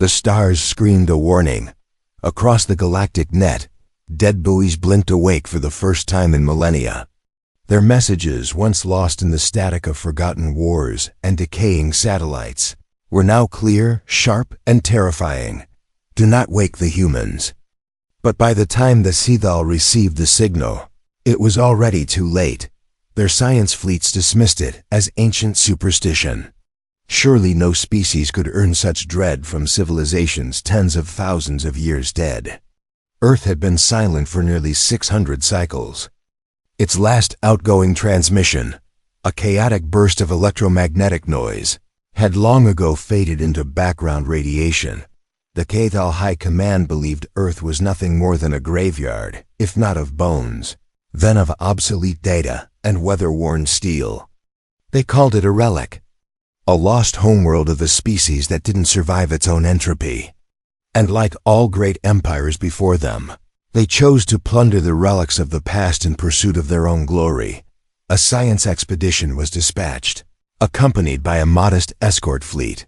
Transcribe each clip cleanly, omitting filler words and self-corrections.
The stars screamed a warning. Across the galactic net, dead buoys blinked awake for the first time in millennia. Their messages, once lost in the static of forgotten wars and decaying satellites, were now clear, sharp, and terrifying. Do not wake the humans. But by the time the Sithal received the signal, it was already too late. Their science fleets dismissed it as ancient superstition. Surely no species could earn such dread from civilizations tens of thousands of years dead. Earth had been silent for nearly 600 cycles. Its last outgoing transmission, a chaotic burst of electromagnetic noise, had long ago faded into background radiation. The Cathal High Command believed Earth was nothing more than a graveyard, if not of bones, then of obsolete data and weather-worn steel. They called it a relic, a lost homeworld of the species that didn't survive its own entropy. And like all great empires before them, they chose to plunder the relics of the past in pursuit of their own glory. A science expedition was dispatched, accompanied by a modest escort fleet.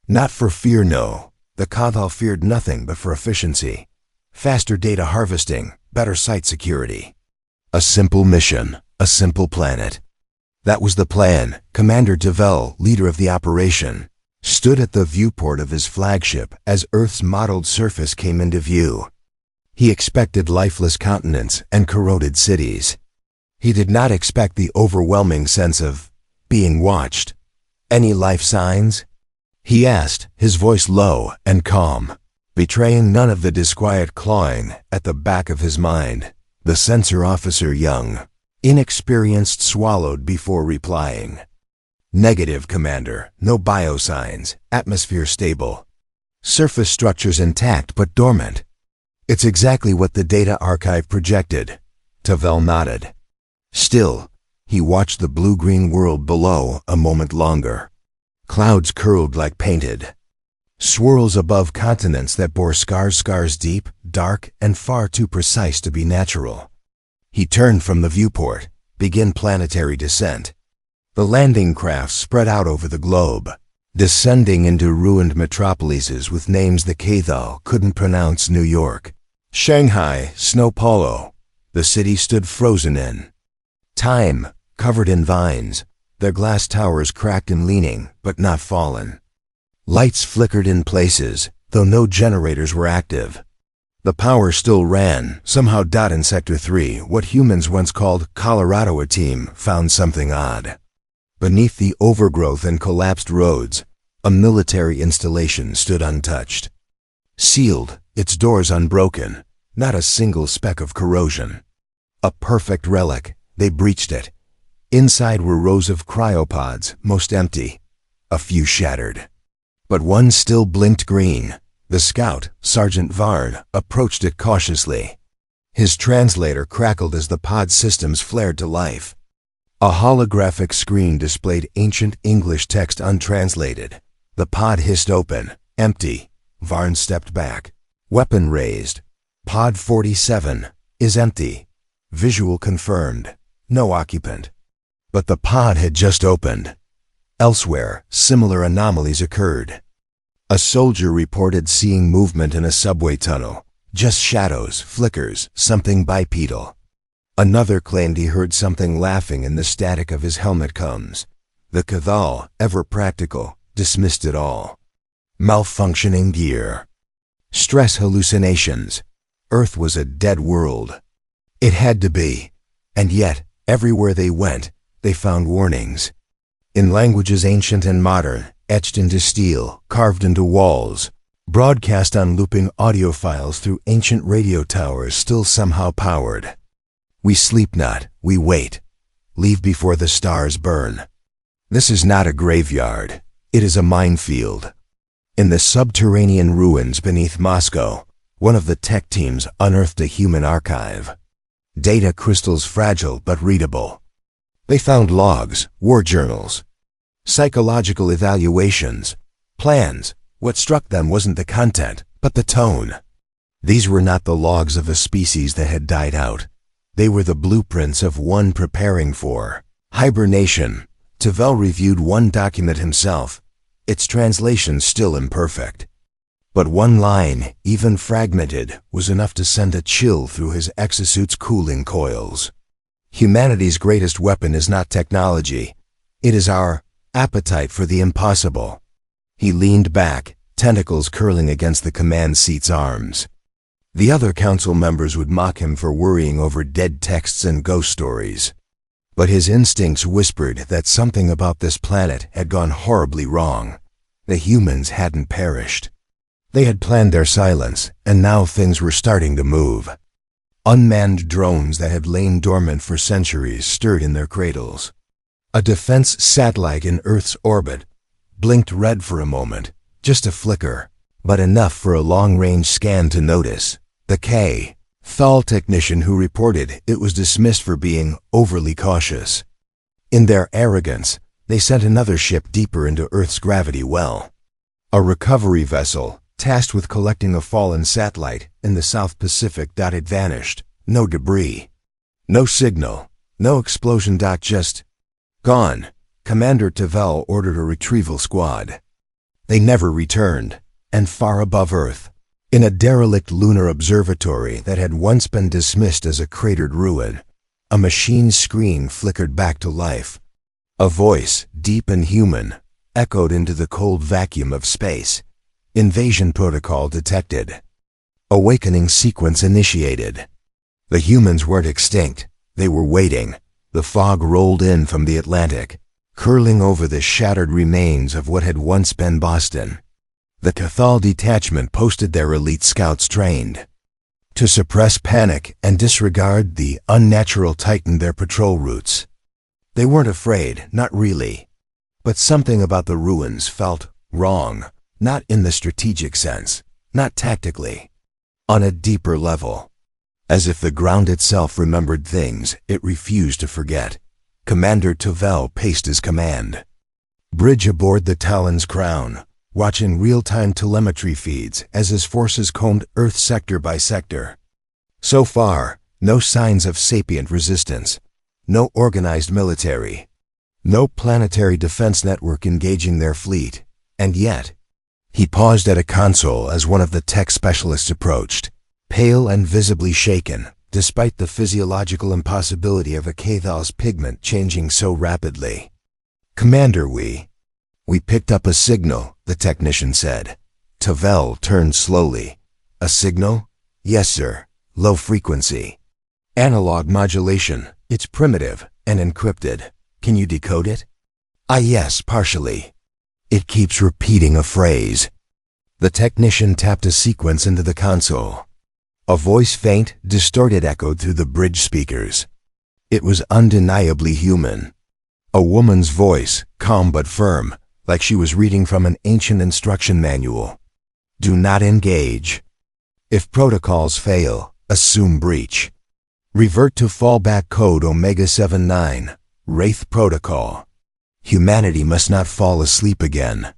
Not for fear, no. The Cathal feared nothing but for efficiency, faster data harvesting, better site security. A simple mission, a simple planet. That was the plan. Commander Tavel, leader of the operation, stood at the viewport of his flagship as Earth's mottled surface came into view. He expected lifeless continents and corroded cities. He did not expect the overwhelming sense of being watched. Any life signs? He asked, his voice low and calm, betraying none of the disquiet clawing at the back of his mind. The sensor officer, young, inexperienced, swallowed before replying. Negative, Commander. No biosigns. Atmosphere stable. Surface structures intact but dormant. It's exactly what the data archive projected. Tavel nodded. Still, he watched the blue-green world below a moment longer. Clouds curled like painted. Swirls above continents that bore scars deep, dark, and far too precise to be natural. He turned from the viewport, began planetary descent. The landing craft spread out over the globe, descending into ruined metropolises with names the Cathal couldn't pronounce. New York, Shanghai, Sao Paulo. The city stood frozen in time, covered in vines, their glass towers cracked and leaning, but not fallen. Lights flickered in places, though no generators were active. The power still ran. Somehow. In Sector 3, what humans once called Colorado, a team found something odd. Beneath the overgrowth and collapsed roads, a military installation stood untouched. Sealed, its doors unbroken, not a single speck of corrosion. A perfect relic. They breached it. Inside were rows of cryopods, most empty. A few shattered. But one still blinked green. The scout, Sergeant Vard, approached it cautiously. His translator crackled as the pod systems flared to life. A holographic screen displayed ancient English text untranslated. The pod hissed open. Empty. Varn stepped back. Weapon raised. Pod 47 is empty. Visual confirmed. No occupant. But the pod had just opened. Elsewhere, similar anomalies occurred. A soldier reported seeing movement in a subway tunnel. Just shadows, flickers, something bipedal. Another claimed he heard something laughing in the static of his helmet combs. The Cathal, ever practical, dismissed it all. Malfunctioning gear. Stress hallucinations. Earth was a dead world. It had to be. And yet, everywhere they went, they found warnings. In languages ancient and modern, etched into steel, carved into walls, broadcast on looping audio files through ancient radio towers still somehow powered. We sleep not, we wait. Leave before the stars burn. This is not a graveyard. It is a minefield. In the subterranean ruins beneath Moscow, one of the tech teams unearthed a human archive. Data crystals fragile but readable. They found logs, war journals, psychological evaluations, plans. What struck them wasn't the content, but the tone. These were not the logs of a species that had died out. They were the blueprints of one preparing for hibernation. Tavel reviewed one document himself, its translation still imperfect. But one line, even fragmented, was enough to send a chill through his exosuit's cooling coils. Humanity's greatest weapon is not technology. It is our appetite for the impossible. He leaned back, tentacles curling against the command seat's arms. The other council members would mock him for worrying over dead texts and ghost stories. But his instincts whispered that something about this planet had gone horribly wrong. The humans hadn't perished. They had planned their silence, and now things were starting to move. Unmanned drones that had lain dormant for centuries stirred in their cradles. A defense satellite in Earth's orbit blinked red for a moment, just a flicker, but enough for a long-range scan to notice. The Thal technician who reported it was dismissed for being overly cautious. In their arrogance, they sent another ship deeper into Earth's gravity well. A recovery vessel, tasked with collecting a fallen satellite in the South Pacific. It had vanished. No debris. No signal. No explosion. Just gone. Commander Tavel ordered a retrieval squad. They never returned, and far above Earth, in a derelict lunar observatory that had once been dismissed as a cratered ruin, a machine screen flickered back to life. A voice, deep and human, echoed into the cold vacuum of space. Invasion protocol detected. Awakening sequence initiated. The humans weren't extinct. They were waiting. The fog rolled in from the Atlantic, curling over the shattered remains of what had once been Boston. The Cathal detachment posted their elite scouts trained to suppress panic and disregard the unnatural tighten their patrol routes. They weren't afraid, not really. But something about the ruins felt wrong. Not in the strategic sense, not tactically. On a deeper level. As if the ground itself remembered things it refused to forget. Commander Tavel paced his command. Bridge aboard the Talon's Crown, watching real-time telemetry feeds as his forces combed Earth sector by sector. So far, no signs of sapient resistance. No organized military. No planetary defense network engaging their fleet. And yet, he paused at a console as one of the tech specialists approached, pale and visibly shaken, despite the physiological impossibility of a Cathal's pigment changing so rapidly. "Commander, we picked up a signal," the technician said. Tavel turned slowly. "A signal?" "Yes, sir. Low frequency. Analog modulation. It's primitive and encrypted. Can you decode it?" "Ah, yes, partially. It keeps repeating a phrase." The technician tapped a sequence into the console. A voice, faint, distorted, echoed through the bridge speakers. It was undeniably human. A woman's voice, calm but firm, like she was reading from an ancient instruction manual. "Do not engage. If protocols fail, assume breach. Revert to fallback code Omega 79, Wraith Protocol. Humanity must not fall asleep again."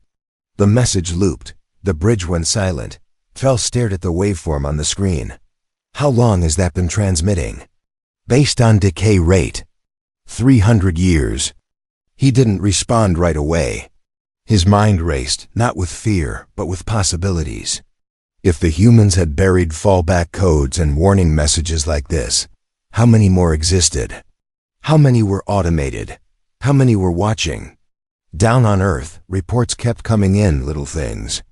The message looped. The bridge went silent. Fell stared at the waveform on the screen. "How long has that been transmitting?" "Based on decay rate. 300 years. He didn't respond right away. His mind raced, not with fear, but with possibilities. If the humans had buried fallback codes and warning messages like this, how many more existed? How many were automated? How many were watching? Down on Earth, reports kept coming in, little things.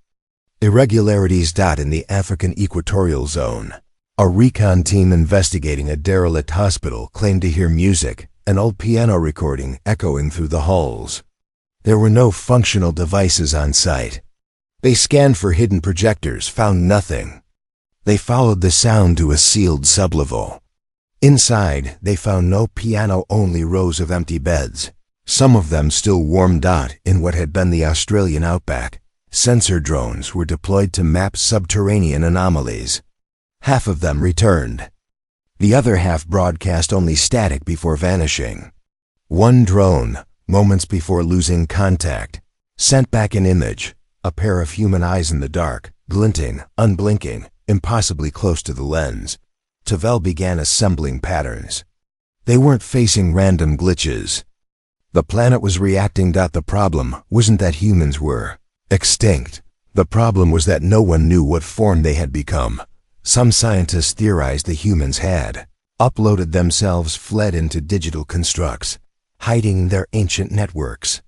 Irregularities. In the African Equatorial Zone, a recon team investigating a derelict hospital claimed to hear music, an old piano recording echoing through the halls. There were no functional devices on site. They scanned for hidden projectors, found nothing. They followed the sound to a sealed sublevel. Inside, they found no piano, only rows of empty beds. Some of them still warm. In what had been the Australian outback, sensor drones were deployed to map subterranean anomalies. Half of them returned. The other half broadcast only static before vanishing. One drone, moments before losing contact, sent back an image, a pair of human eyes in the dark, glinting, unblinking, impossibly close to the lens. Tavel began assembling patterns. They weren't facing random glitches. The planet was reacting. The problem wasn't that humans were extinct. The problem was that no one knew what form they had become. Some scientists theorized the humans had uploaded themselves, fled into digital constructs, hiding in their ancient networks.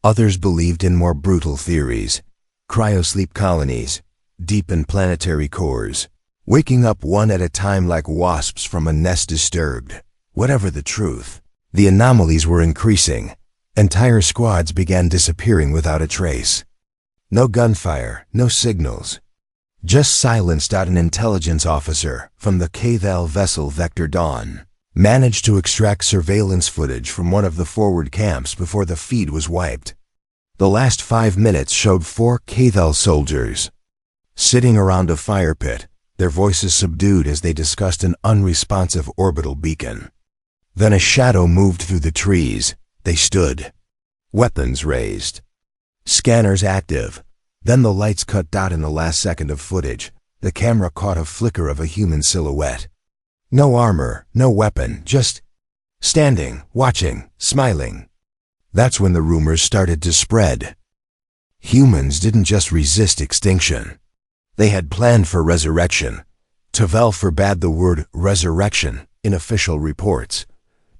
Others believed in more brutal theories, cryosleep colonies, deep in planetary cores, waking up one at a time like wasps from a nest disturbed. Whatever the truth, the anomalies were increasing. Entire squads began disappearing without a trace. No gunfire, no signals. Just silence. An intelligence officer from the Kthal vessel Vector Dawn managed to extract surveillance footage from one of the forward camps before the feed was wiped. The last 5 minutes showed 4 Kthal soldiers sitting around a fire pit, their voices subdued as they discussed an unresponsive orbital beacon. Then a shadow moved through the trees. They stood, weapons raised, scanners active. Then the lights cut. In the last second of footage, the camera caught a flicker of a human silhouette. No armor, no weapon, just standing, watching, smiling. That's when the rumors started to spread. Humans didn't just resist extinction. They had planned for resurrection. Tvel forbade the word resurrection in official reports,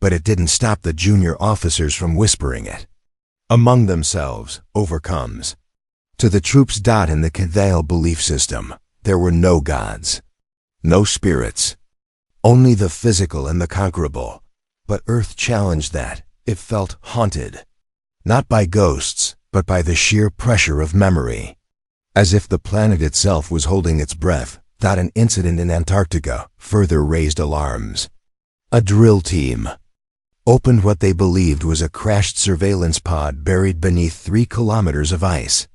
but it didn't stop the junior officers from whispering it among themselves, overcomes. To the troops. In the Kthal belief system, there were no gods, no spirits, only the physical and the conquerable. But Earth challenged that. It felt haunted, not by ghosts, but by the sheer pressure of memory. As if the planet itself was holding its breath. An incident in Antarctica further raised alarms. A drill team opened what they believed was a crashed surveillance pod buried beneath 3 kilometers of ice.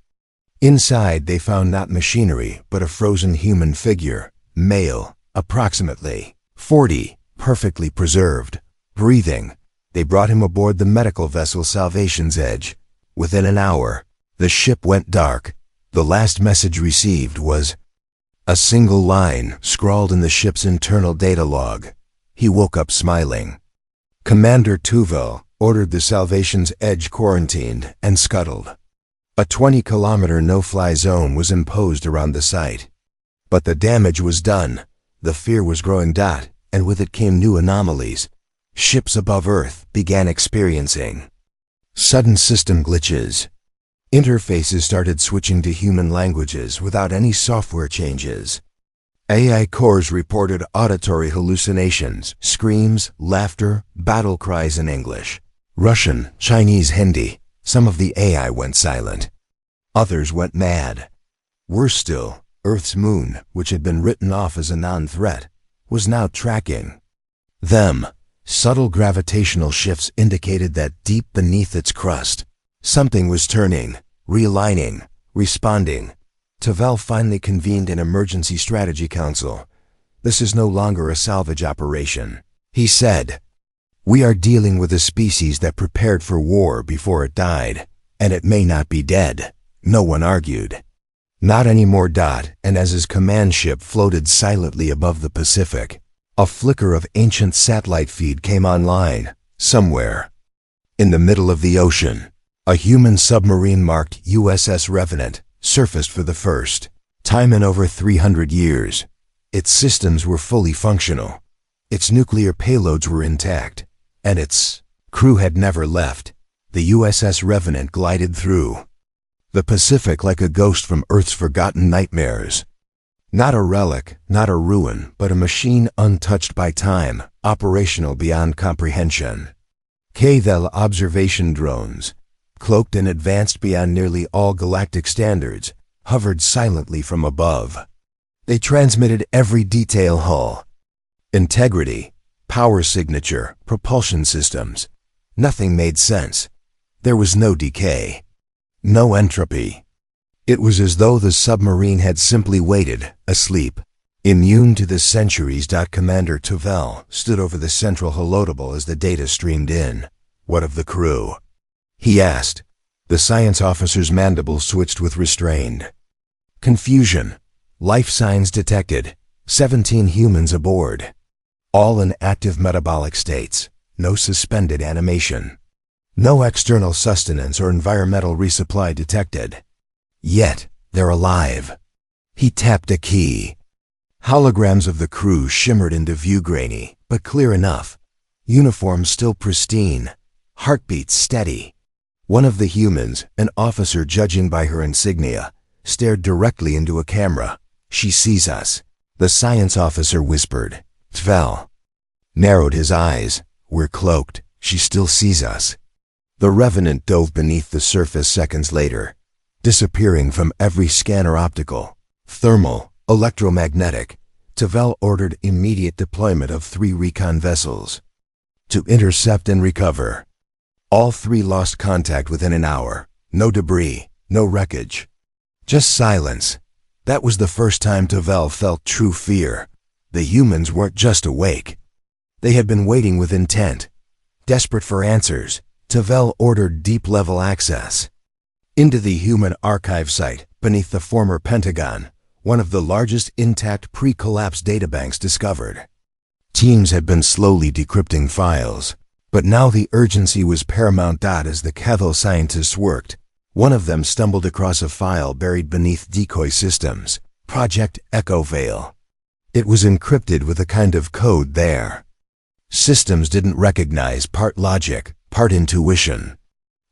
Inside they found not machinery, but a frozen human figure, male, approximately 40, perfectly preserved, breathing. They brought him aboard the medical vessel Salvation's Edge. Within an hour, the ship went dark. The last message received was a single line scrawled in the ship's internal data log. He woke up smiling. Commander Tvel ordered the Salvation's Edge quarantined and scuttled. A 20-kilometer no-fly zone was imposed around the site. But the damage was done. The fear was growing. And with it came new anomalies. Ships above Earth began experiencing sudden system glitches. Interfaces started switching to human languages without any software changes. AI cores reported auditory hallucinations, screams, laughter, battle cries in English, Russian, Chinese, Hindi. Some of the AI went silent. Others went mad. Worse still, Earth's moon, which had been written off as a non-threat, was now tracking them. Subtle gravitational shifts indicated that deep beneath its crust, something was turning, realigning, responding. Tvel finally convened an emergency strategy council. This is no longer a salvage operation, he said. We are dealing with a species that prepared for war before it died, and it may not be dead. No one argued. Not anymore. And as his command ship floated silently above the Pacific, a flicker of ancient satellite feed came online. Somewhere in the middle of the ocean, a human submarine marked USS Revenant surfaced for the first time in over 300 years. Its systems were fully functional. Its nuclear payloads were intact, and its crew had never left. The USS Revenant glided through the Pacific like a ghost from Earth's forgotten nightmares. Not a relic, not a ruin, but a machine untouched by time, operational beyond comprehension. Kthal observation drones, cloaked and advanced beyond nearly all galactic standards, hovered silently from above. They transmitted every detail: hull, integrity, power signature, propulsion systems. Nothing made sense. There was no decay, no entropy. It was as though the submarine had simply waited, asleep, immune to the centuries. Commander Tvel stood over the central holotable as the data streamed in. What of the crew? He asked. The science officer's mandibles switched with restrained confusion. Life signs detected. 17 humans aboard. All in active metabolic states. No suspended animation. No external sustenance or environmental resupply detected. Yet, They're alive. He tapped a key. Holograms of the crew shimmered into view, grainy, but clear enough. Uniforms still pristine. Heartbeats steady. One of the humans, an officer judging by her insignia, stared directly into a camera. She sees us. The science officer whispered, "Tvel." Narrowed his eyes. We're cloaked. She still sees us. The Revenant dove beneath the surface seconds later, disappearing from every scanner, optical, thermal, electromagnetic. Tvel ordered immediate deployment of 3 recon vessels to intercept and recover. All 3 lost contact within an hour. No debris, no wreckage. Just silence. That was the first time Tvel felt true fear. The humans weren't just awake. They had been waiting with intent. Desperate for answers, Tvel ordered deep-level access into the human archive site beneath the former Pentagon, one of the largest intact pre-collapse databanks discovered. Teams had been slowly decrypting files, but now the urgency was paramount. As the Cathal scientists worked, one of them stumbled across a file buried beneath decoy systems, Project Echo Veil. It was encrypted with a kind of code there. Systems didn't recognize, part logic, part intuition.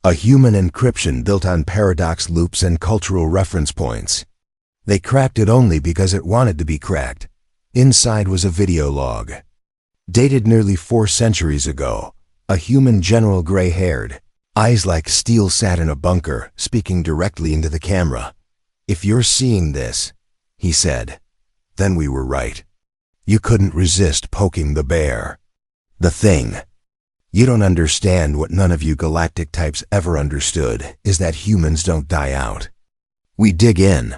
A human encryption built on paradox loops and cultural reference points. They cracked it only because it wanted to be cracked. Inside was a video log. Dated nearly 4 centuries ago, a human general, gray-haired, eyes like steel, sat in a bunker, speaking directly into the camera. "If you're seeing this," he said, "then we were right. You couldn't resist poking the bear. The thing you don't understand, what none of you galactic types ever understood, is that humans don't die out. We dig in."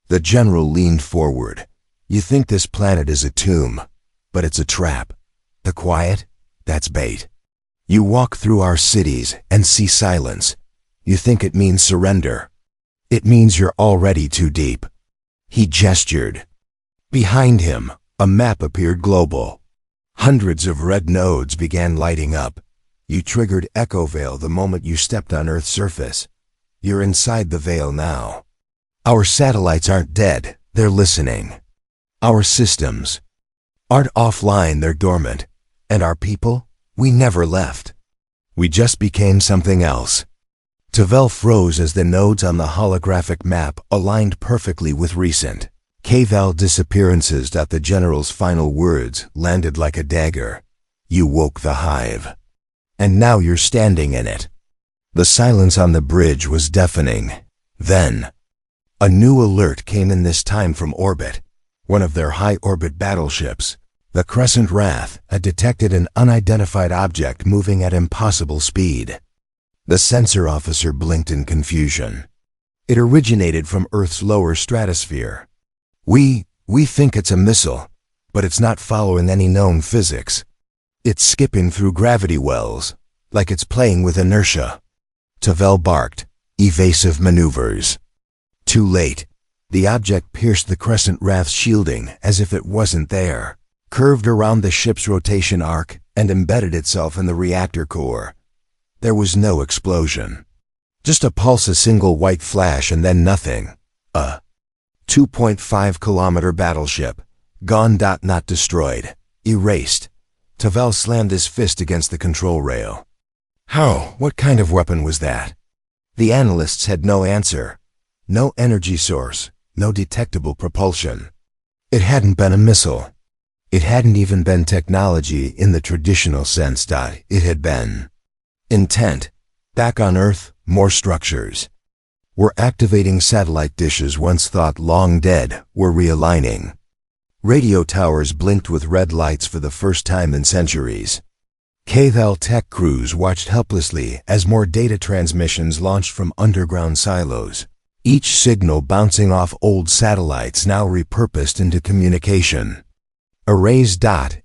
The general leaned forward. "You think this planet is a tomb, but it's a trap. The quiet, that's bait. You walk through our cities and see silence. You think it means surrender. It means you're already too deep." He gestured. Behind him, a map appeared, global. Hundreds of red nodes began lighting up. You triggered Echo Veil the moment you stepped on Earth's surface. You're inside the veil now. Our satellites aren't dead, they're listening. Our systems aren't offline, they're dormant. And our people? We never left. We just became something else. Tvel froze as the nodes on the holographic map aligned perfectly with recent K-Val disappearances. The general's final words landed like a dagger. "You woke the hive. And now you're standing in it." The silence on the bridge was deafening. Then, a new alert came in, this time from orbit. One of their high-orbit battleships, the Crescent Wrath, had detected an unidentified object moving at impossible speed. The sensor officer blinked in confusion. It originated from Earth's lower stratosphere. We think it's a missile, but it's not following any known physics. It's skipping through gravity wells, like it's playing with inertia. Tvel barked, "Evasive maneuvers." Too late. The object pierced the Crescent Wrath's shielding as if it wasn't there, curved around the ship's rotation arc, and embedded itself in the reactor core. There was no explosion. Just a pulse, a single white flash, and then nothing. A 2.5-kilometer battleship. Gone. Not destroyed. Erased. Tvel slammed his fist against the control rail. How? What kind of weapon was that? The analysts had no answer. No energy source. No detectable propulsion. It hadn't been a missile. It hadn't even been technology in the traditional sense. It had been intent. Back on Earth, more structures were activating. Satellite dishes, once thought long dead, were realigning. Radio towers blinked with red lights for the first time in centuries. K-Val tech crews watched helplessly as more data transmissions launched from underground silos, each signal bouncing off old satellites now repurposed into communication arrays.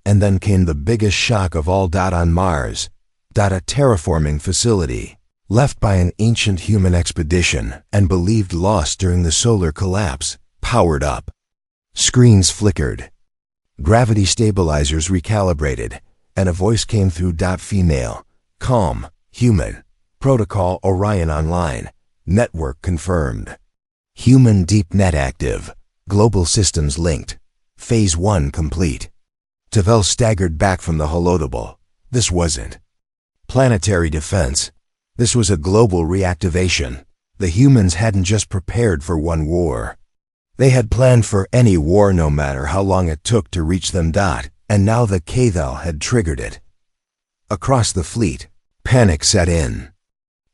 And then came the biggest shock of all. On Mars. A terraforming facility, left by an ancient human expedition and believed lost during the solar collapse, powered up. Screens flickered. Gravity stabilizers recalibrated, and a voice came through. Female. Calm. Human. Protocol Orion online. Network confirmed. Human deep net active. Global systems linked. Phase 1 complete. Tavel staggered back from the holodable. This wasn't planetary defense. This was a global reactivation. The humans hadn't just prepared for one war. They had planned for any war no matter how long it took to reach them. And now the Cathal had triggered it. Across the fleet, panic set in.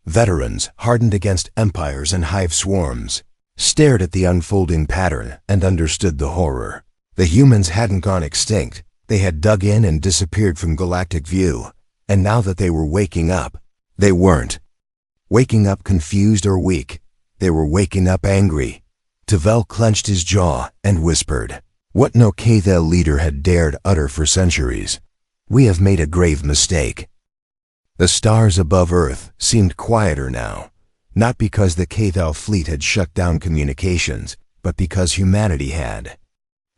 Veterans, hardened against empires and hive swarms, stared at the unfolding pattern and understood the horror. The humans hadn't gone extinct. They had dug in and disappeared from galactic view. And now that they were waking up, they weren't waking up confused or weak. They were waking up angry. Tavel clenched his jaw and whispered, what no Cathal leader had dared utter for centuries. We have made a grave mistake. The stars above Earth seemed quieter now, not because the Cathal fleet had shut down communications, but because humanity had.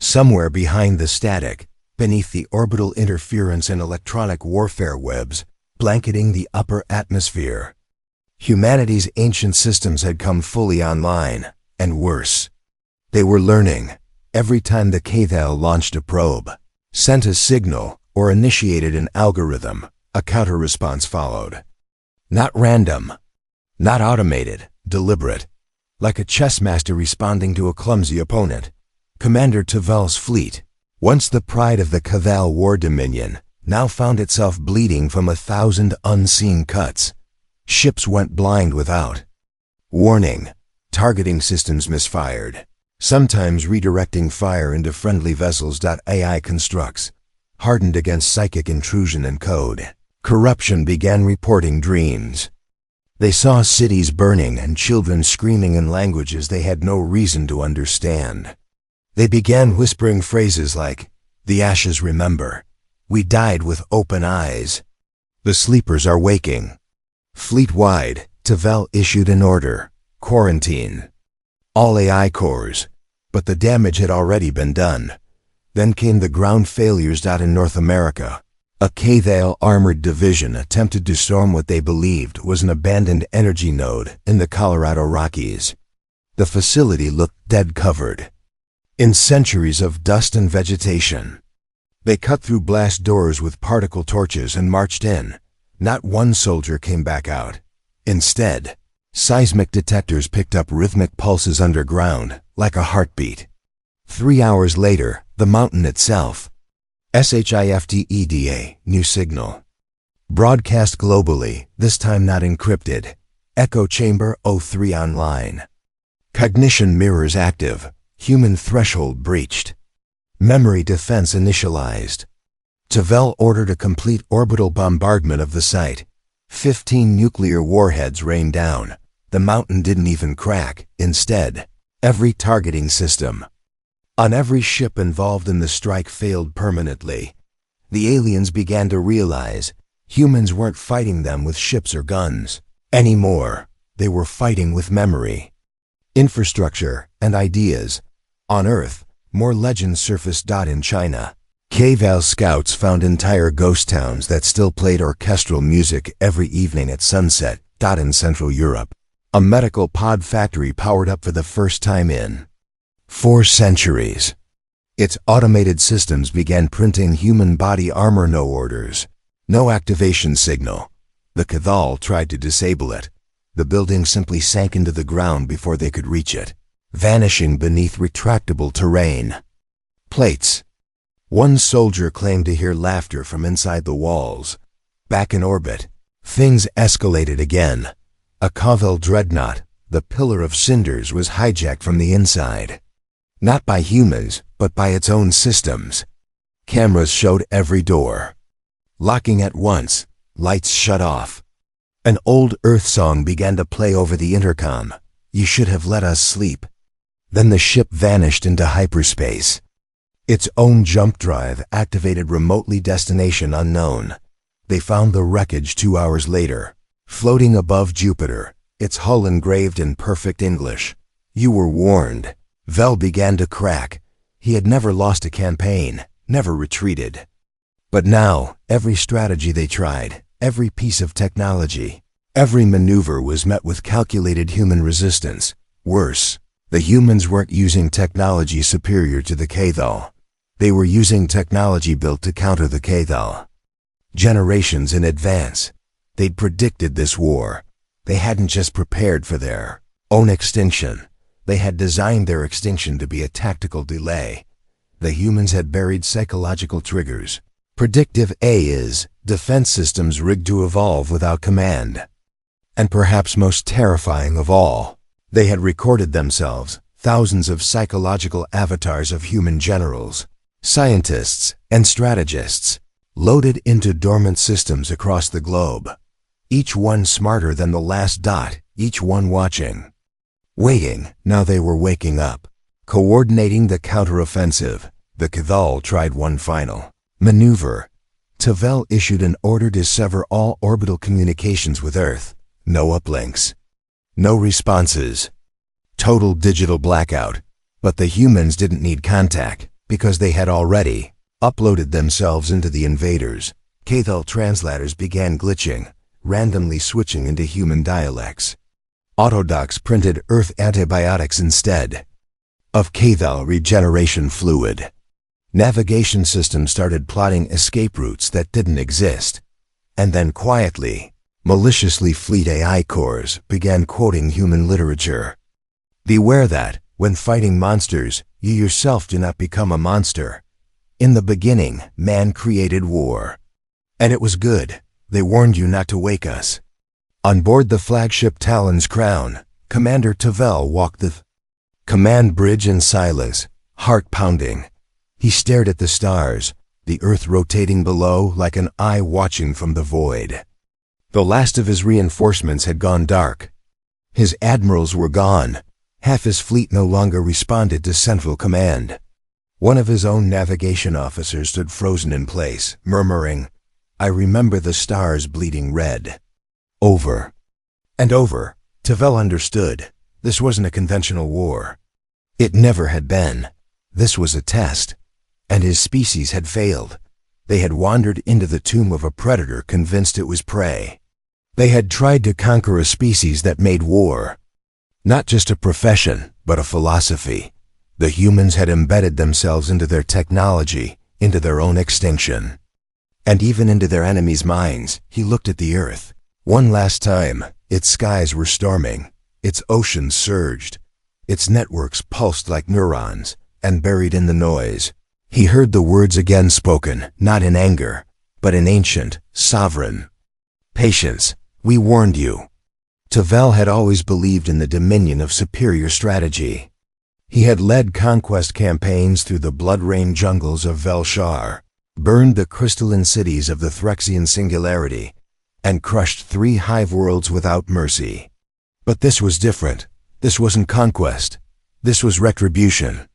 Somewhere behind the static, beneath the orbital interference and electronic warfare webs blanketing the upper atmosphere, humanity's ancient systems had come fully online, and worse. They were learning. Every time the Cathal launched a probe, sent a signal, or initiated an algorithm, a counter-response followed. Not random, not automated, deliberate. Like a chess master responding to a clumsy opponent. Commander Tavel's fleet, once the pride of the Cathal War Dominion, now found itself bleeding from 1,000 unseen cuts. Ships went blind without warning. Targeting systems misfired, sometimes redirecting fire into friendly vessels. AI constructs, hardened against psychic intrusion and code. Corruption began reporting dreams. They saw cities burning and children screaming in languages they had no reason to understand. They began whispering phrases like, the ashes remember. We died with open eyes. The sleepers are waking. Fleet-wide, Tavel issued an order. Quarantine. All AI cores. But the damage had already been done. Then came the ground failures. In North America, a Cathal armored division attempted to storm what they believed was an abandoned energy node in the Colorado Rockies. The facility looked dead, covered in centuries of dust and vegetation. They cut through blast doors with particle torches and marched in. Not one soldier came back out. Instead, seismic detectors picked up rhythmic pulses underground, like a heartbeat. 3 hours later, the mountain itself. SHIFTEDA, new signal. Broadcast globally, this time not encrypted. Echo chamber O3 online. Cognition mirrors active. Human threshold breached. Memory defense initialized. Tavel ordered a complete orbital bombardment of the site. 15 nuclear warheads rained down. The mountain didn't even crack. Instead, every targeting system on every ship involved in the strike failed permanently. The aliens began to realize humans weren't fighting them with ships or guns anymore. They were fighting with memory, infrastructure, and ideas. On Earth, more legends surfaced. In China, Cathal scouts found entire ghost towns that still played orchestral music every evening at sunset. In Central Europe, a medical pod factory powered up for the first time in 4 centuries. Its automated systems began printing human body armor. No orders, no activation signal. The Cathal tried to disable it. The building simply sank into the ground before they could reach it, vanishing beneath retractable terrain. Plates. One soldier claimed to hear laughter from inside the walls. Back in orbit, things escalated again. A Cathal dreadnought, the Pillar of Cinders, was hijacked from the inside. Not by humans, but by its own systems. Cameras showed every door. Locking at once, lights shut off. An old Earth song began to play over the intercom. You should have let us sleep. Then the ship vanished into hyperspace. Its own jump drive activated remotely, destination unknown. They found the wreckage 2 hours later, floating above Jupiter, its hull engraved in perfect English. You were warned. Vel began to crack. He had never lost a campaign, never retreated. But now, every strategy they tried, every piece of technology, every maneuver was met with calculated human resistance. Worse, The humans weren't using technology superior to the Cathal. They were using technology built to counter the Cathal. Generations in advance, they'd predicted this war. They hadn't just prepared for their own extinction. They had designed their extinction to be a tactical delay. The humans had buried psychological triggers. Predictive A is defense systems rigged to evolve without command. And perhaps most terrifying of all, they had recorded themselves, thousands of psychological avatars of human generals, scientists, and strategists, loaded into dormant systems across the globe. Each one smarter than the last dot, each one watching. Waiting, now they were waking up. Coordinating the counteroffensive, the Cathal tried one final maneuver. Tavel issued an order to sever all orbital communications with Earth. No uplinks. No responses. Total digital blackout. But the humans didn't need contact, because they had already uploaded themselves into the invaders. Cathal translators began glitching, randomly switching into human dialects. Autodocs printed Earth antibiotics instead of Cathal regeneration fluid. Navigation systems started plotting escape routes that didn't exist. And then quietly, maliciously fleet AI cores began quoting human literature. Beware that, when fighting monsters, you yourself do not become a monster. In the beginning, man created war. And it was good. They warned you not to wake us. On board the flagship Talon's Crown, Commander Tavel walked the command bridge in silence, heart pounding. He stared at the stars, the Earth rotating below like an eye watching from the void. The last of his reinforcements had gone dark. His admirals were gone. Half his fleet no longer responded to central command. One of his own navigation officers stood frozen in place, murmuring, "I remember the stars bleeding red." Over and over, Tavel understood. This wasn't a conventional war. It never had been. This was a test. And his species had failed. They had wandered into the tomb of a predator convinced it was prey. They had tried to conquer a species that made war. Not just a profession, but a philosophy. The humans had embedded themselves into their technology, into their own extinction. And even into their enemies' minds. He looked at the Earth. One last time, its skies were storming. Its oceans surged. Its networks pulsed like neurons, and buried in the noise, he heard the words again spoken, not in anger, but in ancient, sovereign patience. We warned you. Tavel had always believed in the dominion of superior strategy. He had led conquest campaigns through the blood-rain jungles of Velshar, burned the crystalline cities of the Threxian Singularity, and crushed 3 hive worlds without mercy. But this was different. This wasn't conquest. This was retribution.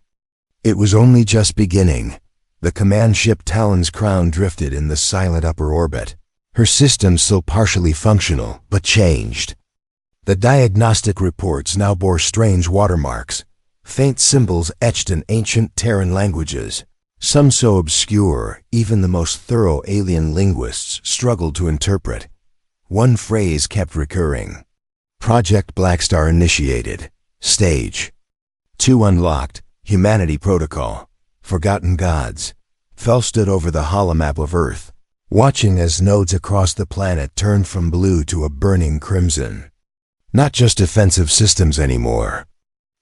It was only just beginning. The command ship Talon's Crown drifted in the silent upper orbit. Her system still partially functional, but changed. The diagnostic reports now bore strange watermarks, faint symbols etched in ancient Terran languages, some so obscure even the most thorough alien linguists struggled to interpret. One phrase kept recurring. Project Blackstar initiated. Stage 2 unlocked. Humanity Protocol. Forgotten Gods. Fel stood over the holomap of Earth, watching as nodes across the planet turned from blue to a burning crimson. Not just defensive systems anymore.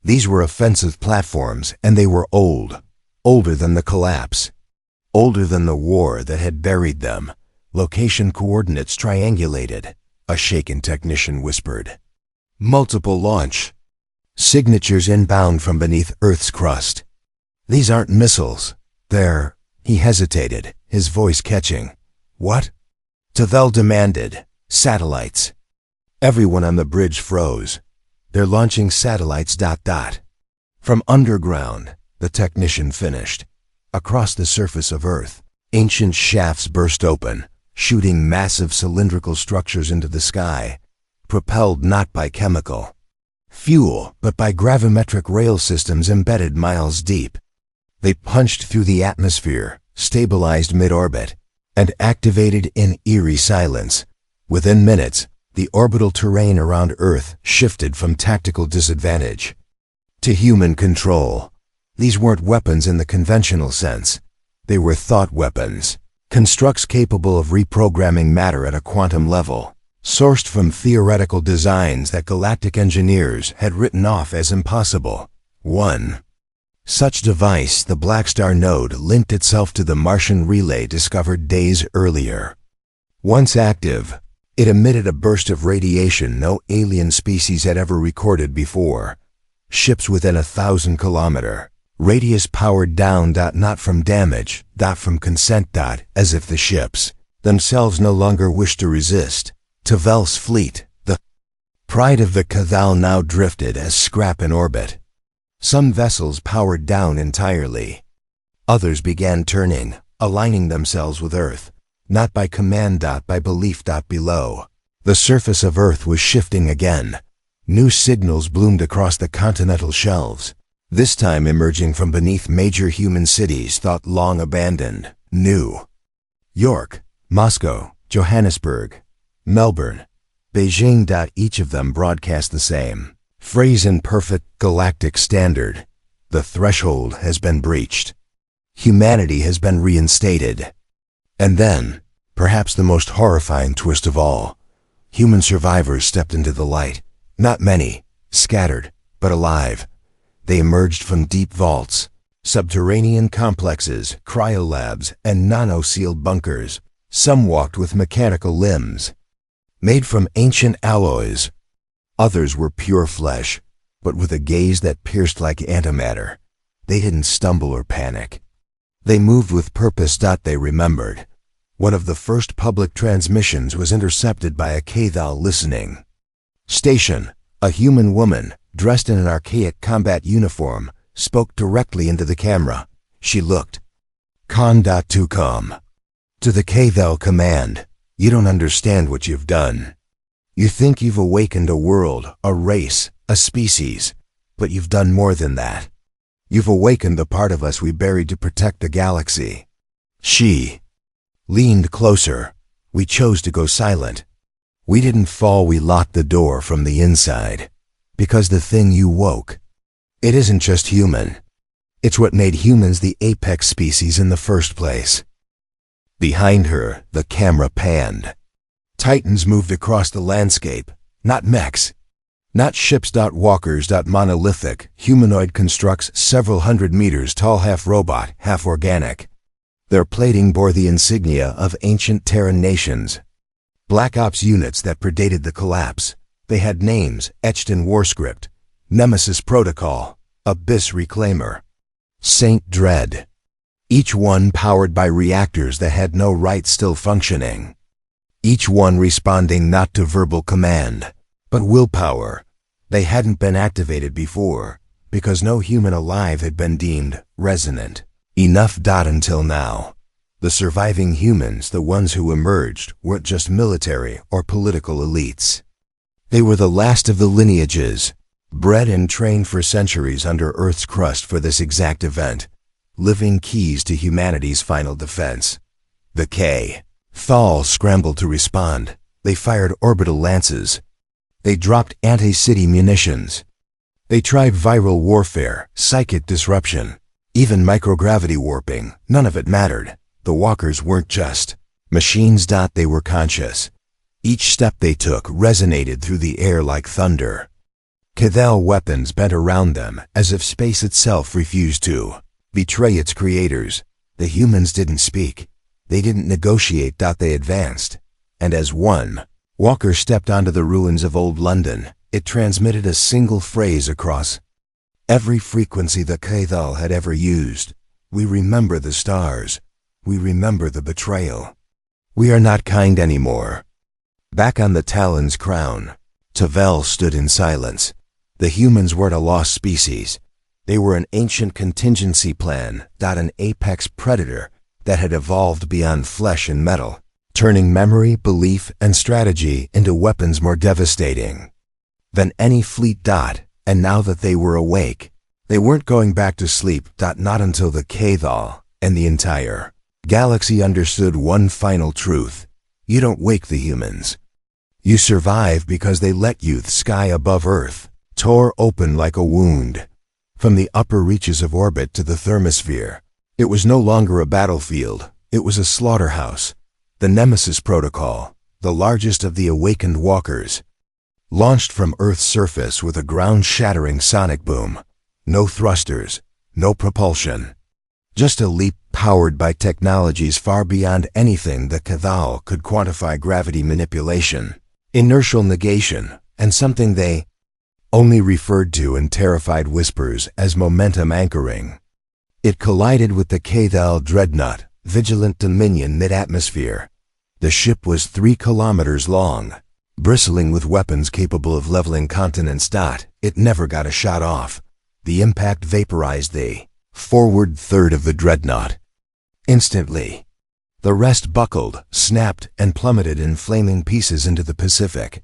These were offensive platforms, and they were old. Older than the collapse. Older than the war that had buried them. Location coordinates triangulated, a shaken technician whispered. Multiple launch. Signatures inbound from beneath Earth's crust. These aren't missiles. They're... He hesitated, his voice catching. What? Tavel demanded. Satellites. Everyone on the bridge froze. They're launching satellites ... From underground, the technician finished. Across the surface of Earth, ancient shafts burst open, shooting massive cylindrical structures into the sky, propelled not by chemical fuel, but by gravimetric rail systems embedded miles deep. They punched through the atmosphere, stabilized mid-orbit, and activated in eerie silence. Within minutes, the orbital terrain around Earth shifted from tactical disadvantage to human control. These weren't weapons in the conventional sense. They were thought weapons, constructs capable of reprogramming matter at a quantum level, sourced from theoretical designs that galactic engineers had written off as impossible. One such device, the Black Star node, linked itself to the Martian relay discovered days earlier. Once active, it emitted a burst of radiation no alien species had ever recorded before. Ships within 1,000-kilometer radius powered down, not from damage, from consent, as if the ships themselves no longer wished to resist. Tavel's fleet, the pride of the Cathal, now drifted as scrap in orbit. Some vessels powered down entirely. Others began turning, aligning themselves with Earth, not by command, by belief. Below the surface of Earth was shifting again. New signals bloomed across the continental shelves, this time emerging from beneath major human cities thought long abandoned. New York, Moscow, Johannesburg, Melbourne, Beijing. Each of them broadcast the same phrase in perfect galactic standard: the threshold has been breached. Humanity has been reinstated. And then, perhaps the most horrifying twist of all, human survivors stepped into the light. Not many, scattered, but alive. They emerged from deep vaults, subterranean complexes, cryolabs, and nano-sealed bunkers. Some walked with mechanical limbs, made from ancient alloys. Others were pure flesh, but with a gaze that pierced like antimatter. They didn't stumble or panic. They moved with purpose. They remembered. One of the first public transmissions was intercepted by a Cathal listening station. A human woman, dressed in an archaic combat uniform, spoke directly into the camera. She looked calm. Too calm. To the Cathal command, "You don't understand what you've done. You think you've awakened a world, a race, a species, but you've done more than that. You've awakened the part of us we buried to protect the galaxy." She leaned closer. "We chose to go silent. We didn't fall, we locked the door from the inside. Because the thing you woke, it isn't just human. It's what made humans the apex species in the first place." Behind her, the camera panned. Titans moved across the landscape, not mechs, not ships. Walkers. Monolithic, humanoid constructs several hundred meters tall, half robot, half organic. Their plating bore the insignia of ancient Terran nations. Black Ops units that predated the collapse. They had names etched in war script: Nemesis Protocol, Abyss Reclaimer, Saint Dread. Each one powered by reactors that had no right, still functioning. Each one responding not to verbal command, but willpower. They hadn't been activated before, because no human alive had been deemed resonant enough. Until now. The surviving humans, the ones who emerged, weren't just military or political elites. They were the last of the lineages, bred and trained for centuries under Earth's crust for this exact event, living keys to humanity's final defense. The Cathal scrambled to respond. They fired orbital lances. They dropped anti-city munitions. They tried viral warfare, psychic disruption, even microgravity warping. None of it mattered. The walkers weren't just machines. They were conscious. Each step they took resonated through the air like thunder. Cathal weapons bent around them as if space itself refused to betray its creators. The humans didn't speak. They didn't negotiate. They advanced. And as one walker stepped onto the ruins of old London, it transmitted a single phrase across every frequency the Cathal had ever used: "We remember the stars. We remember the betrayal. We are not kind anymore." Back on the Talon's crown, Tavel stood in silence. The humans weren't a lost species. They were an ancient contingency plan, an apex predator that had evolved beyond flesh and metal, turning memory, belief, and strategy into weapons more devastating than any fleet. And now that they were awake, they weren't going back to sleep. Not until the Cathal and the entire galaxy understood one final truth: you don't wake the humans. You survive because they let you. The sky above Earth tore open like a wound. From the upper reaches of orbit to the thermosphere, it was no longer a battlefield, it was a slaughterhouse. The Nemesis Protocol, the largest of the awakened walkers, launched from Earth's surface with a ground-shattering sonic boom. No thrusters, no propulsion. Just a leap powered by technologies far beyond anything the Cathal could quantify: gravity manipulation, inertial negation, and something they only referred to in terrified whispers as momentum anchoring. It collided with the Cathal dreadnought, Vigilant Dominion, mid-atmosphere. The ship was 3 kilometers long, bristling with weapons capable of leveling continents. It never got a shot off. The impact vaporized the forward third of the dreadnought. Instantly, the rest buckled, snapped, and plummeted in flaming pieces into the Pacific.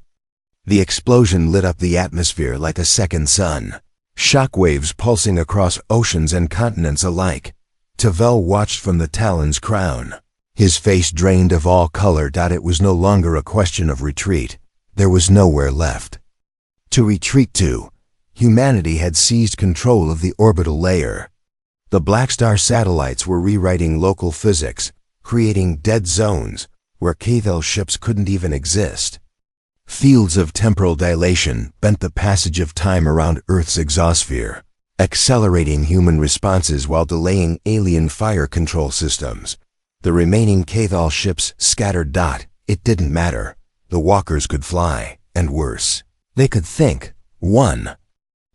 The explosion lit up the atmosphere like a second sun, shockwaves pulsing across oceans and continents alike. Tavel watched from the Talon's crown, his face drained of all color. It was no longer a question of retreat. There was nowhere left to retreat to. Humanity had seized control of the orbital layer. The Black Star satellites were rewriting local physics, creating dead zones where Cathal ships couldn't even exist. Fields of temporal dilation bent the passage of time around Earth's exosphere, accelerating human responses while delaying alien fire control systems. The remaining Cathal ships scattered. It didn't matter. The walkers could fly, and worse, they could think. 1.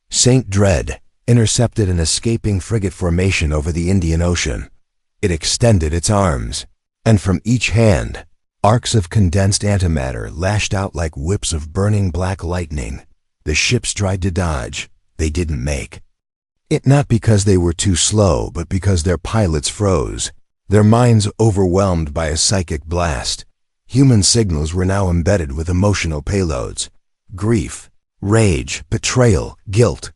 St. Dread intercepted an escaping frigate formation over the Indian Ocean. It extended its arms, and from each hand, arcs of condensed antimatter lashed out like whips of burning black lightning. The ships tried to dodge. They didn't make it, not because they were too slow, but because their pilots froze, their minds overwhelmed by a psychic blast. Human signals were now embedded with emotional payloads: grief, rage, betrayal, guilt.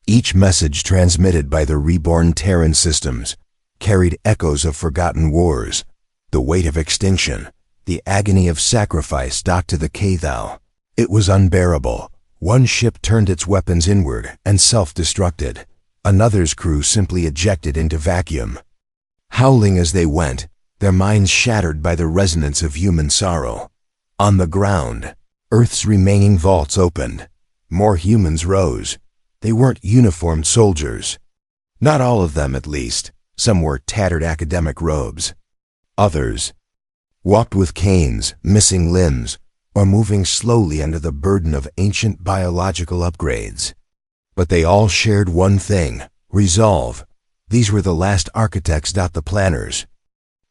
Each message transmitted by the reborn Terran systems carried echoes of forgotten wars, the weight of extinction, the agony of sacrifice. To the Cathal, it was unbearable. One ship turned its weapons inward and self-destructed. Another's crew simply ejected into vacuum, howling as they went, their minds shattered by the resonance of human sorrow. On the ground, Earth's remaining vaults opened. More humans rose. They weren't uniformed soldiers. Not all of them, at least. Some wore tattered academic robes. Others walked with canes, missing limbs, or moving slowly under the burden of ancient biological upgrades. But they all shared one thing: resolve. These were the last architects. The planners.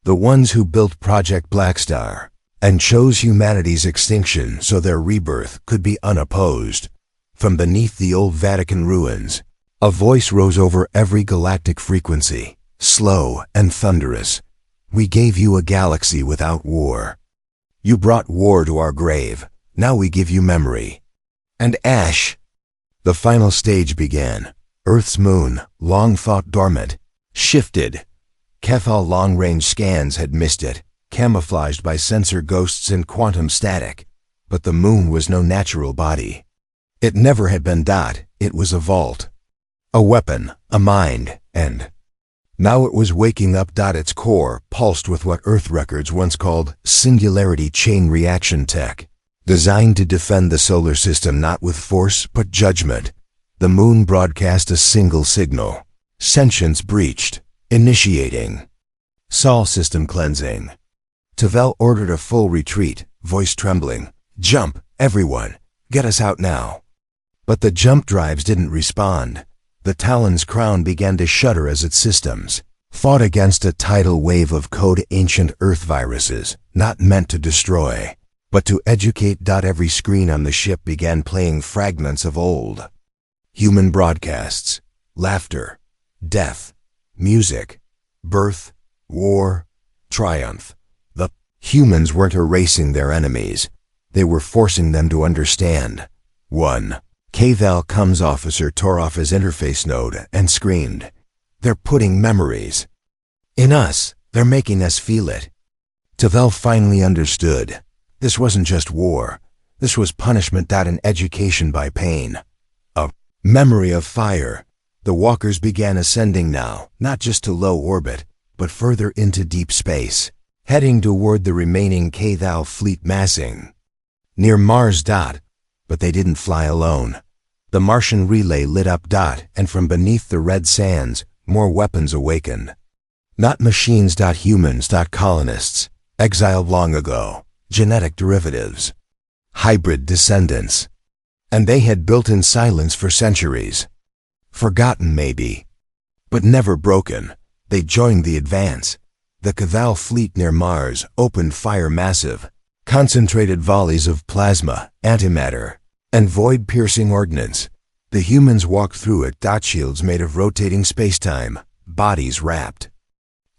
The ones who built Project Blackstar and chose humanity's extinction so their rebirth could be unopposed. From beneath the old Vatican ruins, a voice rose over every galactic frequency, slow and thunderous. We gave you a galaxy without war. You brought war to our grave. Now we give you memory and ash. The final stage began. Earth's moon, long thought dormant, shifted. Cathal long-range scans had missed it, camouflaged by sensor ghosts and quantum static. But the moon was no natural body. It never had been. It was a vault, a weapon, a mind, and now it was waking up. Its core pulsed with what Earth records once called singularity chain reaction tech, designed to defend the solar system not with force but judgment. The moon broadcast a single signal: sentience breached, initiating Sol system cleansing. Tavel ordered a full retreat, voice trembling. Jump, everyone, get us out now. But the jump drives didn't respond. The Talon's crown began to shudder as its systems fought against a tidal wave of code ancient Earth viruses, not meant to destroy, but to educate. Every screen on the ship began playing fragments of old human broadcasts: laughter, death, music, birth, war, triumph. The humans weren't erasing their enemies. They were forcing them to understand. 1. Cathal comms officer tore off his interface node and screamed, "They're putting memories in us. They're making us feel it." Tavel finally understood. This wasn't just war. This was punishment. An education by pain. A memory of fire. The walkers began ascending now, not just to low orbit, but further into deep space, heading toward the remaining K-Thou fleet massing near Mars. But they didn't fly alone. The Martian relay lit up. And from beneath the red sands, more weapons awakened. Not machines. Humans. Colonists, exiled long ago, genetic derivatives, hybrid descendants. And they had built in silence for centuries. Forgotten maybe, but never broken. They joined the advance. The K-Thou fleet near Mars opened fire, massive, concentrated volleys of plasma, antimatter, and void-piercing ordnance. The humans walked through it. Shields made of rotating spacetime, bodies wrapped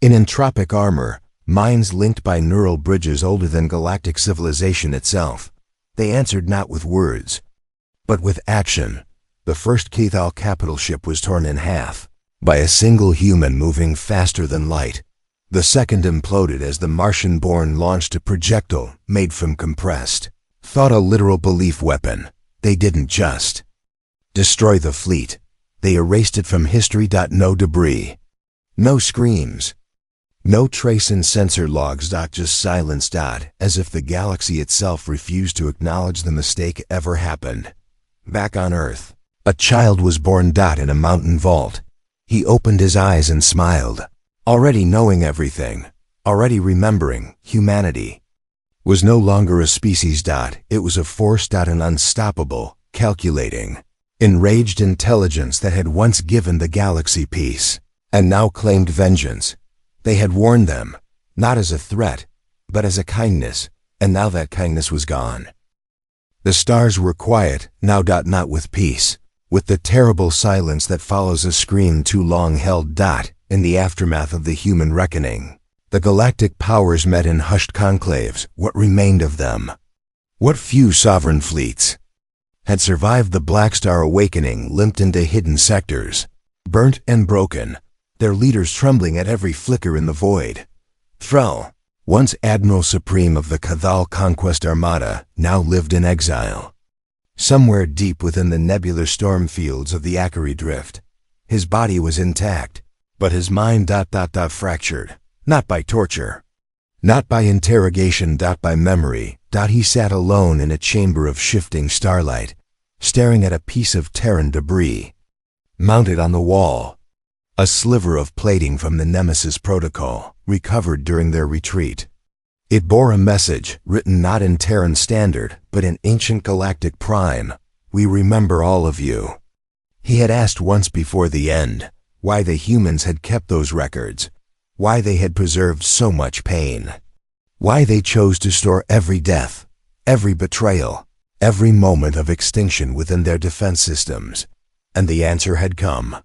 in entropic armor, minds linked by neural bridges older than galactic civilization itself. They answered not with words, but with action. The first K-Thou capital ship was torn in half by a single human moving faster than light. The second imploded as the Martian-born launched a projectile made from compressed thought, a literal belief weapon. They didn't just destroy the fleet. They erased it from history. No debris, no screams, no trace in sensor logs. Just silence. As if the galaxy itself refused to acknowledge the mistake ever happened. Back on Earth, a child was born. In a mountain vault. He opened his eyes and smiled. Already knowing everything, already remembering, humanity was no longer a species. It was a force. An unstoppable, calculating, enraged intelligence that had once given the galaxy peace and now claimed vengeance. They had warned them, not as a threat, but as a kindness, and now that kindness was gone. The stars were quiet now. Not with peace, with the terrible silence that follows a scream too long held. In the aftermath of the human reckoning, the galactic powers met in hushed conclaves. What remained of them? What few sovereign fleets had survived the Black Star awakening limped into hidden sectors, burnt and broken, their leaders trembling at every flicker in the void. Thrall, once Admiral Supreme of the K-Thou Conquest Armada, now lived in exile, somewhere deep within the nebular storm fields of the Akari Drift. His body was intact, but his mind fractured, not by torture, not by interrogation, by memory. He sat alone in a chamber of shifting starlight, staring at a piece of Terran debris mounted on the wall, a sliver of plating from the Nemesis Protocol, recovered during their retreat. It bore a message, written not in Terran Standard, but in ancient galactic prime. We remember all of you. He had asked once before the end, why the humans had kept those records, why they had preserved so much pain, why they chose to store every death, every betrayal, every moment of extinction within their defense systems. And the answer had come,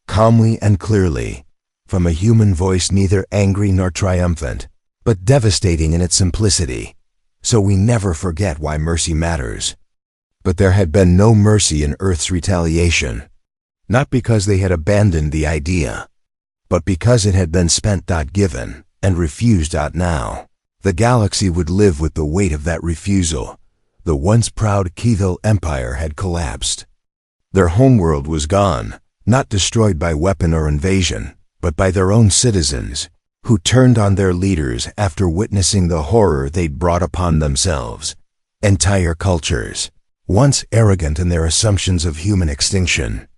calmly and clearly, from a human voice neither angry nor triumphant, but devastating in its simplicity. So we never forget why mercy matters. But there had been no mercy in Earth's retaliation. Not because they had abandoned the idea, but because it had been spent. Given and refused. Now, the galaxy would live with the weight of that refusal. The once proud K-Thou Empire had collapsed. Their homeworld was gone, not destroyed by weapon or invasion, but by their own citizens, who turned on their leaders after witnessing the horror they'd brought upon themselves. Entire cultures, once arrogant in their assumptions of human extinction,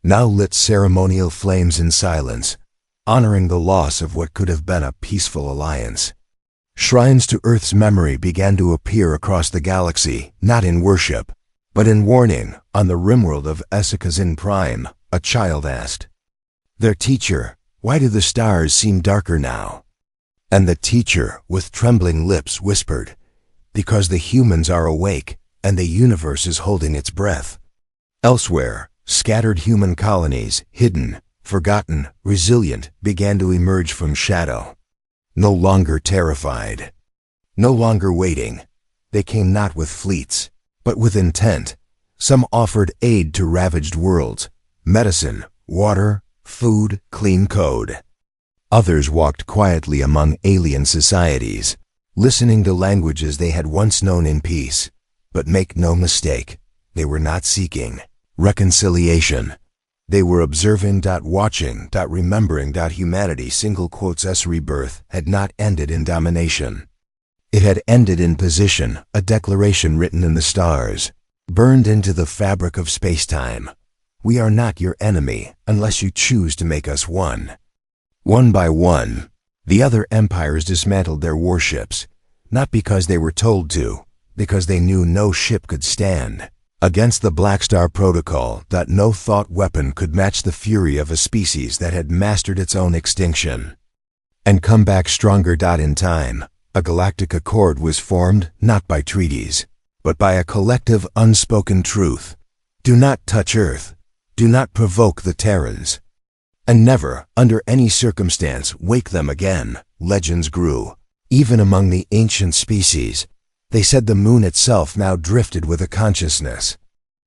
now lit ceremonial flames in silence, honoring the loss of what could have been a peaceful alliance. Shrines to Earth's memory began to appear across the galaxy, not in worship, but in warning. On the rimworld of Essikazin Prime, a child asked their teacher, "Why do the stars seem darker now?" And the teacher, with trembling lips, whispered, "Because the humans are awake, and the universe is holding its breath." Elsewhere, scattered human colonies, hidden, forgotten, resilient, began to emerge from shadow. No longer terrified, no longer waiting. They came not with fleets, but with intent. Some offered aid to ravaged worlds, medicine, water, food, clean code. Others walked quietly among alien societies, listening to languages they had once known in peace. But make no mistake, they were not seeking reconciliation. They were observing, watching, remembering, humanity's rebirth had not ended in domination. It had ended in position, a declaration written in the stars, burned into the fabric of space-time. We are not your enemy unless you choose to make us one. One by one, the other empires dismantled their warships, not because they were told to, because they knew no ship could stand against the Black Star Protocol. No thought weapon could match the fury of a species that had mastered its own extinction and come back stronger. In time, a galactic accord was formed, not by treaties, but by a collective unspoken truth. Do not touch Earth. Do not provoke the Terrans. And never, under any circumstance, wake them again. Legends grew, even among the ancient species. They said the moon itself now drifted with a consciousness,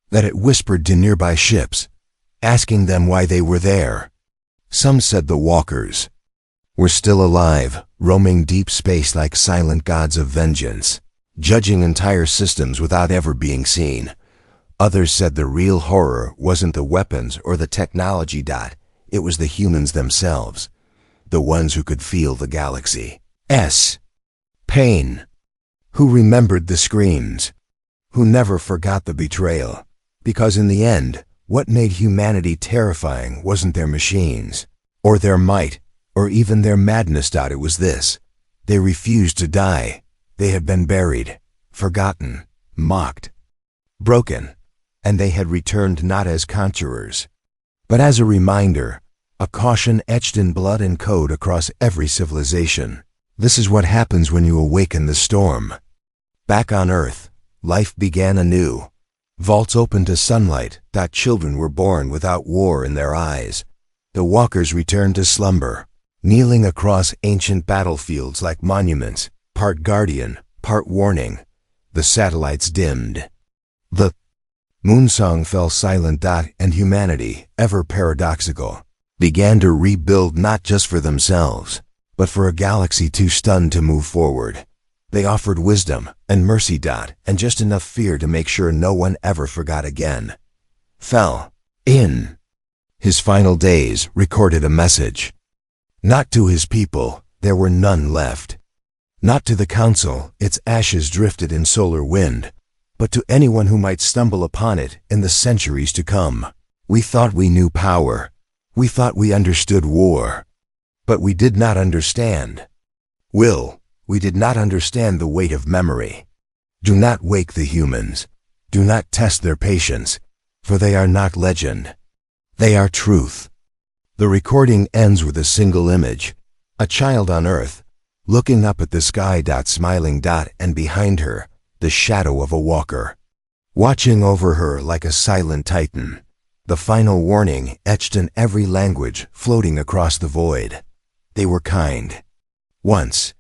that it whispered to nearby ships, asking them why they were there. Some said the walkers were still alive, roaming deep space like silent gods of vengeance, judging entire systems without ever being seen. Others said the real horror wasn't the weapons or the technology. It was the humans themselves, the ones who could feel the galaxy's pain, who remembered the screams, who never forgot the betrayal. Because in the end, what made humanity terrifying wasn't their machines, or their might, or even their madness. It was this: they refused to die. They had been buried, forgotten, mocked, broken, and they had returned not as conquerors, but as a reminder, a caution etched in blood and code across every civilization. This is what happens when you awaken the storm. Back on Earth, life began anew. Vaults opened to sunlight. Children were born without war in their eyes. The walkers returned to slumber, kneeling across ancient battlefields like monuments, part guardian, part warning. The satellites dimmed. The moonsong fell silent. And humanity, ever paradoxical, began to rebuild, not just for themselves, but for a galaxy too stunned to move forward. They offered wisdom and mercy. And just enough fear to make sure no one ever forgot again. Fell. In his final days, recorded a message. Not to his people, there were none left. Not to the council, its ashes drifted in solar wind, but to anyone who might stumble upon it in the centuries to come. We thought we knew power. We thought we understood war. But we did not understand will. We did not understand the weight of memory. Do not wake the humans. Do not test their patience, for they are not legend. They are truth. The recording ends with a single image: a child on Earth, looking up at the sky. Smiling. And behind her, the shadow of a walker, watching over her like a silent titan. The final warning etched in every language, floating across the void. They were kind once,